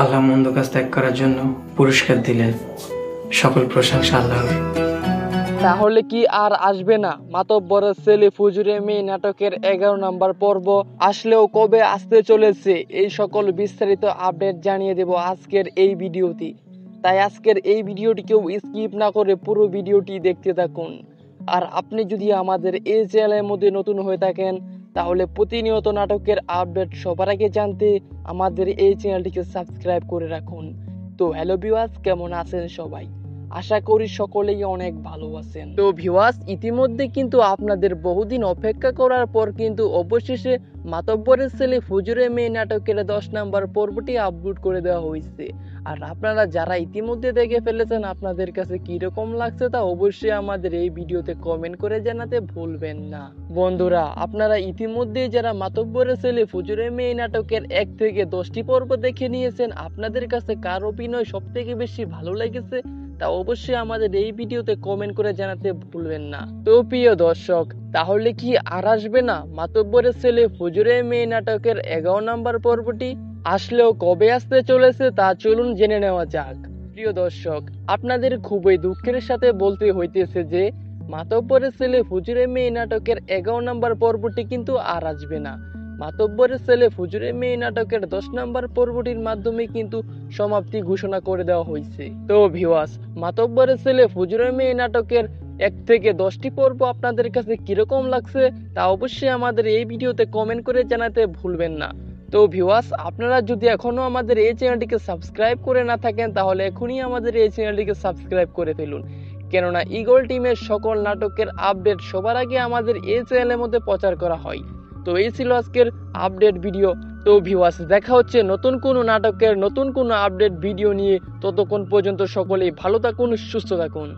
আল্লাহ মন্দ কাজ ত্যাগ করার জন্য পুরস্কার দিলেন। সকল প্রশংসা আল্লাহর। তাহলে কি আর আসবে না মাতব্বরের ছেলে ফুজুরে মেয়ে নাটকের 11 নম্বর পর্ব? আসলেও কবে আসতে চলেছে এই সকল বিস্তারিত আপডেট জানিয়ে দেব আজকের এই ভিডিওতে। তাই আজকের এই ভিডিওটি কেউ স্কিপ না করে পুরো ভিডিওটি দেখতে থাকুন। আর আপনি যদি আমাদের এই চ্যানেলের মধ্যে নতুন হয়ে থাকেন তাহলে প্রতিনিয়ত নাটকের আপডেট সবার আগে জানতে আমাদের এই চ্যানেলটিকে সাবস্ক্রাইব করে রাখুন। তো হ্যালো ভিউয়ার্স, কেমন আছেন সবাই? আশা করি সকলেই অনেক ভালো আছেন। তো ভিউয়ার্স, ইতিমধ্যে কিন্তু আপনাদের বহুদিন অপেক্ষা করার পর কিন্তু অবশেষে মাতব্বরের ছেলে ফুজুরে মেয়ে নাটকের 10 নম্বর পর্বটি আপলোড করে দেওয়া হয়েছে। আর আপনারা যারা ইতিমধ্যে দেখে ফেলেছেন আপনাদের কাছে কিরকম লাগছে তা অবশ্যই আমাদের এই ভিডিওতে কমেন্ট করে জানাতে ভুলবেন না। বন্ধুরা, আপনারা ইতিমধ্যে যারা মাতব্বরের ছেলে ফুজুরে মেয়ে নাটকের 1 থেকে 10টি পর্ব দেখে নিয়েছেন, আপনাদের কাছে কার অভিনয় সব থেকে বেশি ভালো লেগেছে তা অবশ্যই আমাদের এই ভিডিওতে কমেন্ট করে জানাতে ভুলবেন না। তো প্রিয় দর্শক, তাহলে কি আর আসবে না মাতব্বরের ছেলে ফুজুরে মেয়ে নাটকের 11 নম্বর পর্বটি? আসলেও কবে আসতে চলেছে তা চলুন জেনে নেওয়া যাক। প্রিয় দর্শক, আপনাদের খুবই দুঃখের সাথে বলতে হইতেছে যে মাতব্বরের ছেলে ফুজুরে মেয়ে নাটকের 11 নম্বর পর্বটি কিন্তু আর আসবে না। মাতব্বরের ছেলে ফুজুরে মেয়ে নাটকের 10 নম্বর পর্বটির মাধ্যমে কিন্তু সমাপ্তি ঘোষণা করে দেওয়া হয়েছে। তো ভিউয়ার্স, মাতব্বরের ছেলে ফুজুরে মেয়ে নাটকের 1 থেকে 10টি পর্ব আপনাদের কাছে কিরকম লাগছে তা অবশ্যই আমাদের এই ভিডিওতে কমেন্ট করে জানাতে ভুলবেন না। তো ভিউয়ার্স, আপনারা যদি এখনো আমাদের এই চ্যানেলটিকে সাবস্ক্রাইব করে না থাকেন তাহলে এখনই আমাদের এই চ্যানেলটিকে সাবস্ক্রাইব করে ফেলুন, কেননা ঈগল টিমের সকল নাটকের আপডেট সবার আগে আমাদের এই চ্যানেলের মধ্যে প্রচার করা হয়। তো এই ছিল আজকের আপডেট ভিডিও। তো ভিউয়ার্স, দেখা হচ্ছে নতুন কোনো নাটকের নতুন কোনো আপডেট ভিডিও নিয়ে। ততক্ষণ পর্যন্ত সকলেই ভালো থাকুন, সুস্থ থাকুন।